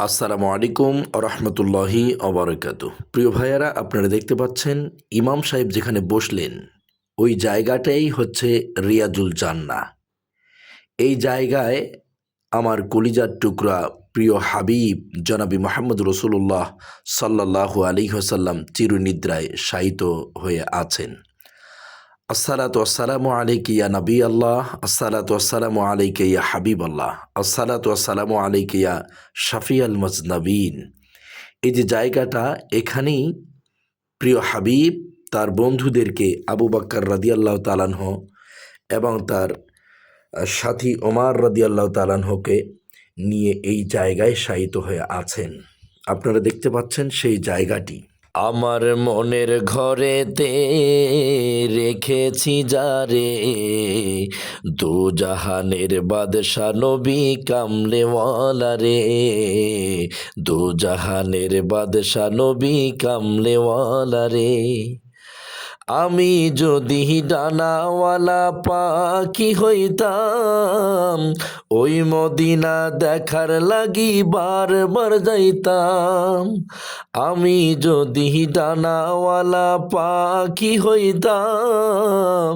আসসালামু আলাইকুম রহমতুল্লাহি অবরকাত। প্রিয় ভাইয়ারা, আপনারা দেখতে পাচ্ছেন ইমাম সাহেব যেখানে বসলেন ওই জায়গাটাই হচ্ছে রিয়াজুল জান্নাহ। এই জায়গায় আমার কলিজার টুকরা প্রিয় হাবিব জনাবি মোহাম্মদ রসুল্লাহ সাল্লাল্লাহু আলাইহি ওয়াসাল্লাম চিরনিদ্রায় শায়িত হয়ে আছেন। আসসালাতু আসসালামু আলাইকা ইয়া নবী আল্লাহ, আসসালাতু আসসালামু আলাইকা ইয়া হাবিব আল্লাহ, আসসালাতু আসসালামু আলাইকা ইয়া শাফিয়াল মুজনাবিন। এই যে জায়গাটা, এখানেই প্রিয় হাবিব তার বন্ধুদেরকে আবু বকর রাদিয়াল্লাহু তাআলা আনহু এবং তার সাথী ওমর রাদিয়াল্লাহু তাআলা আনহুকে নিয়ে এই জায়গায় শায়িত হয়ে আছেন। আপনারা দেখতে পাচ্ছেন সেই জায়গাটি। আমার মনের ঘরেতে রেখেছি যারে, দু জাহানের বাদশা নবী কামলেওয়ালা রে, দু জাহানের বাদশা নবী কামলেওয়ালা রে। আমি যদি ডানাওয়ালা পাখি হইতাম, ওই মদিনা দেখার লাগি বারবার যাইতাম। আমি যদি ডানাওয়ালা পাখি হইতাম,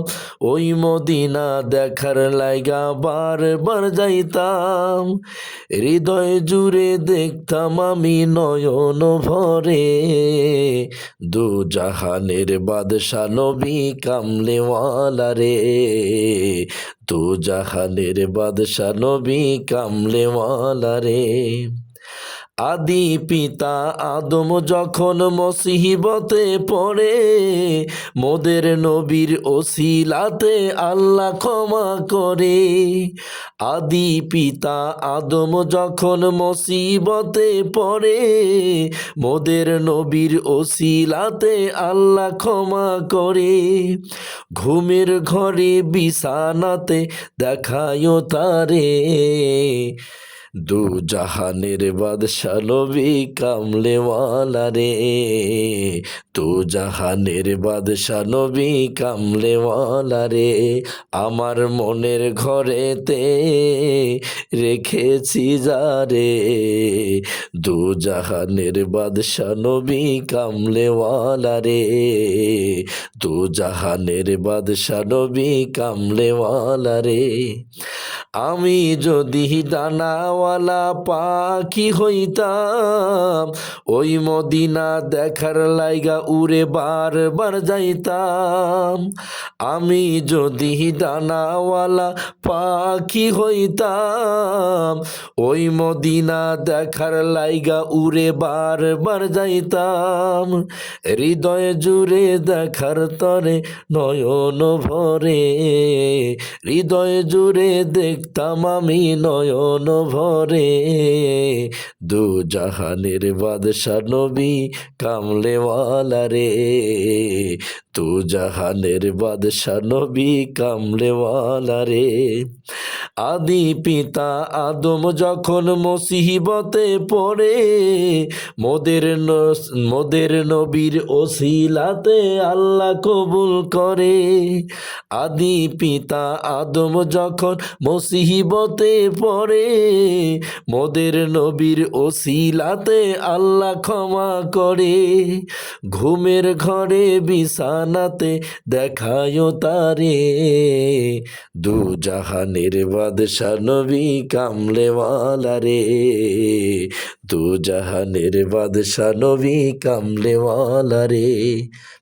ওই মদিনা দেখার লাগা বারবার যাইতাম। হৃদয় জুড়ে দেখতাম আমি নয়ন ভরে, দু জাহানের বাদশা নবী কামলেওয়ালা রে, দু জাহানের বাদশা নবী কামলেওয়ালা রে। আদি পিতা আদম যখন মুসিবতে পড়ে, মোদের নবীর ওসিলাতে আল্লাহ ক্ষমা করে। আদি পিতা আদম যখন মুসিবতে পড়ে, মোদের নবীর ওসিলাতে আল্লাহ ক্ষমা করে। ঘুমের ঘরে বিছানাতে দেখায় তারে, দু জাহানের বাদশা নবী কামলেওয়ালা রে, দু জাহানের বাদশা নবী কামলেওয়ালা রে। আমার মনের ঘরেতে রেখেছি যারে, দু জাহানের বাদশা নবী কামলেওয়ালা রে, দু জাহানের বাদশা নবী কামলেওয়ালা রে। আমি যদি ডানাওয়ালা পাখি হইতাম, ওই মদিনা দেখার লাইগা উড়ে বারবার যাইতাম। আমি যদি ডানাওয়ালা পাখি হইতাম, ওই মদিনা দেখার লাইগা উড়ে বারবার যাইতাম। হৃদয় জুড়ে দেখার তরে নয়ন ভরে, হৃদয় জুড়ে দেখতাম আমি নয়ন ভরে, দু জাহানের বাদশা নবী কামলেওয়ালা রে, দু জাহানের বাদশা নবী কামলেওয়ালা রে। আদি পিতা আদম যখন মুসিবতে পড়ে, মোদের নবীর ওসিলাতে আল্লাহ কবুল করে। আদি পিতা আদম যখন মুসিবতে পড়ে, মোদের নবীর ওসিলাতে আল্লাহ ক্ষমা করে। ঘুমের ঘরে বিছানাতে দেখায় তারে, দু জাহানের বাদশা নবী কামলেওয়ালা রে, দু জাহানের বাদশা নবী কামলেওয়ালা রে।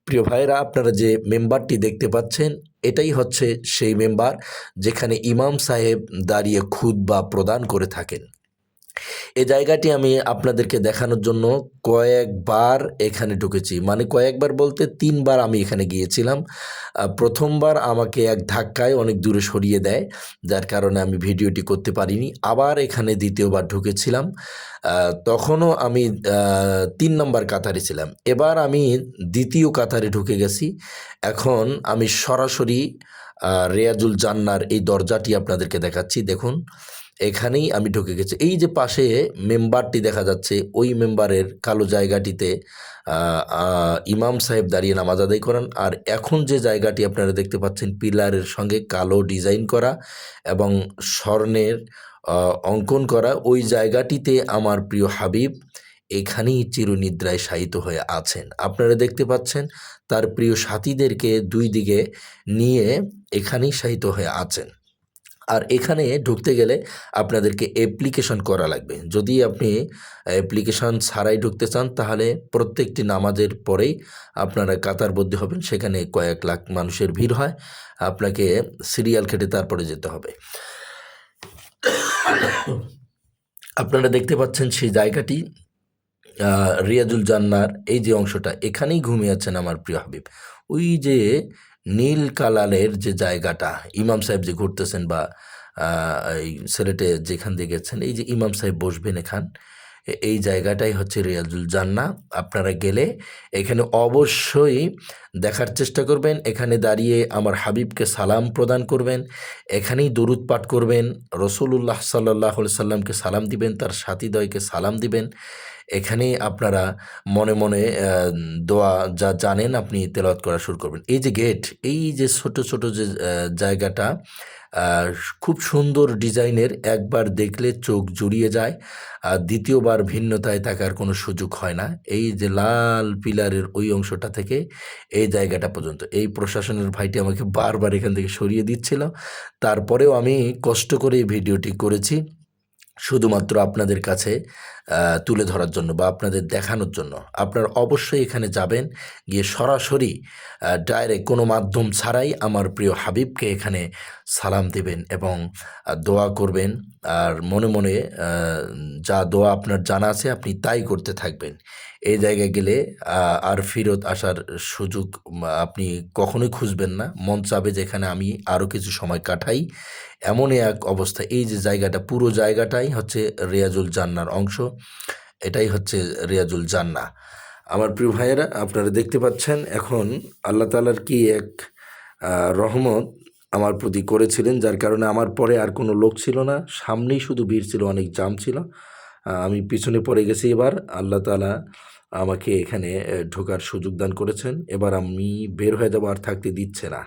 প্রিয় ভাইরা, আপনারা যে মেম্বারটি দেখতে পাচ্ছেন, এটাই হচ্ছে সেই মেম্বার যেখানে ইমাম সাহেব দাঁড়িয়ে খুতবা প্রদান করে থাকেন। এই জায়গাটি আমি আপনাদেরকে দেখানোর জন্য কয়েকবার এখানে ঢুকেছি, মানে কয়েকবার বলতে 3বার আমি এখানে গিয়েছিলাম। প্রথমবার আমাকে এক ধাক্কায় অনেক দূরে সরিয়ে দেয়, যার কারণে আমি ভিডিওটি করতে পারিনি। আবার এখানে দ্বিতীয়বার ঢুকেছিলাম, তখনও আমি 3 নম্বর কাতারে ছিলাম। এবার আমি দ্বিতীয় কাতারে ঢুকে গেছি। এখন আমি সরাসরি রিয়াজুল জান্নার এই দরজাটি আপনাদেরকে দেখাচ্ছি। দেখুন, এখানেই আমি ঢুকে গেছি। এই যে পাশে মেম্বারটি দেখা যাচ্ছে, ওই মেম্বারের কালো জায়গাটিতে ইমাম সাহেব দাঁড়িয়ে নামাজ আদায় করেন। আর এখন যে জায়গাটি আপনারা দেখতে পাচ্ছেন, পিলারের সঙ্গে কালো ডিজাইন করা এবং স্বর্ণের অঙ্কন করা ওই জায়গাটিতে আমার প্রিয় হাবিব এখানেই চিরনিদ্রায় শায়িত হয়ে আছেন। আপনারা দেখতে পাচ্ছেন তার প্রিয় সাথীদেরকে দুই দিকে নিয়ে এখানেই শায়িত হয়ে আছেন। আর এখানে ঢুকতে গেলে আপনাদেরকে অ্যাপ্লিকেশন করা লাগবে। যদি আপনি অ্যাপ্লিকেশন ছাড়াই ঢুকতে চান তাহলে প্রত্যেকটি নামাজের পরেই আপনারা কাতারবদ্ধ হবেন। সেখানে কয়েক লাখ মানুষের ভিড় হয়। আপনাকে সিরিয়াল কেটে তারপরে যেতে হবে। আপনারা দেখতে পাচ্ছেন সেই জায়গাটি রিয়াজুল জান্নার এই যে অংশটা এখানেই ঘুমিয়ে আছেন আমার প্রিয় হাবিব। ওই যে নীল কালারের যে জায়গাটা ইমাম সাহেব যে ঘুরতেছেন বা এই সিলেটে যেখান দিয়ে গেছেন এই যে ইমাম সাহেব বসবেন এই জায়গাটাই হচ্ছে রিয়াজুল জান্নাহ। আপনারা গেলে এখানে অবশ্যই দেখার চেষ্টা করবেন। এখানে দাঁড়িয়ে আমার হাবিবকে সালাম প্রদান করবেন, এখানেই দরুদ পাঠ করবেন, রসুলুল্লাহ সাল্লাহ সাল্লামকে সালাম দিবেন, তার সাথীদ্বয়কে সালাম দিবেন। এখানেই আপনারা মনে মনে দোয়া যা জানেন আপনি তেলাওয়াত করা শুরু করবেন। এই যে গেট, এই যে ছোট ছোট যে জায়গাটা খুব সুন্দর ডিজাইনের, একবার দেখলে চোখ জুড়িয়ে যায় আর দ্বিতীয়বার ভিন্নতায় থাকার কোনো সুযোগ হয় না। এই যে লাল পিলারের ওই অংশটা থেকে এই জায়গাটা পর্যন্ত এই প্রশাসনের ভাইটি আমাকে বারবার এখান থেকে সরিয়ে দিচ্ছিল, তারপরেও আমি কষ্ট করে এই ভিডিওটি করেছি শুধুমাত্র আপনাদের কাছে তুলে ধরার জন্য বা আপনাদের দেখানোর জন্য। আপনারা অবশ্যই এখানে যাবেন, গিয়ে সরাসরি ডাইরেক্ট কোনো মাধ্যম ছাড়াই আমার প্রিয় হাবিবকে এখানে সালাম দেবেন এবং দোয়া করবেন। আর মনে মনে যা দোয়া আপনার জানা আছে আপনি তাই করতে থাকবেন। এই জায়গায় গেলে আর ফেরত আসার সুযোগ আপনি কখনোই খুঁজবেন না। মন চাবে যেখানে আমি আরও কিছু সময় কাটাই, এমনই এক অবস্থা। এই যে জায়গাটা, পুরো জায়গাটাই হচ্ছে রিয়াজুল জান্নার অংশ, এটাই হচ্ছে রিয়াজুল জান্নাহ। আমার প্রিয় ভাইয়েরা, আপনারা দেখতে পাচ্ছেন এখন আল্লাহ তাআলার কি এক রহমত আমার প্রতি করেছিলেন, যার কারণে আমার পরে আর কোনো লোক ছিল না, সামনেই শুধু ভিড় ছিল, অনেক জাম ছিল। আমি পিছনে পড়ে গেছি। এবার আল্লাহ তাআলা আমাকে এখানে ঢোকার সুযোগ দান করেছেন। এবার আমি বের হয়ে যাব, আর থাকতে দিচ্ছে না।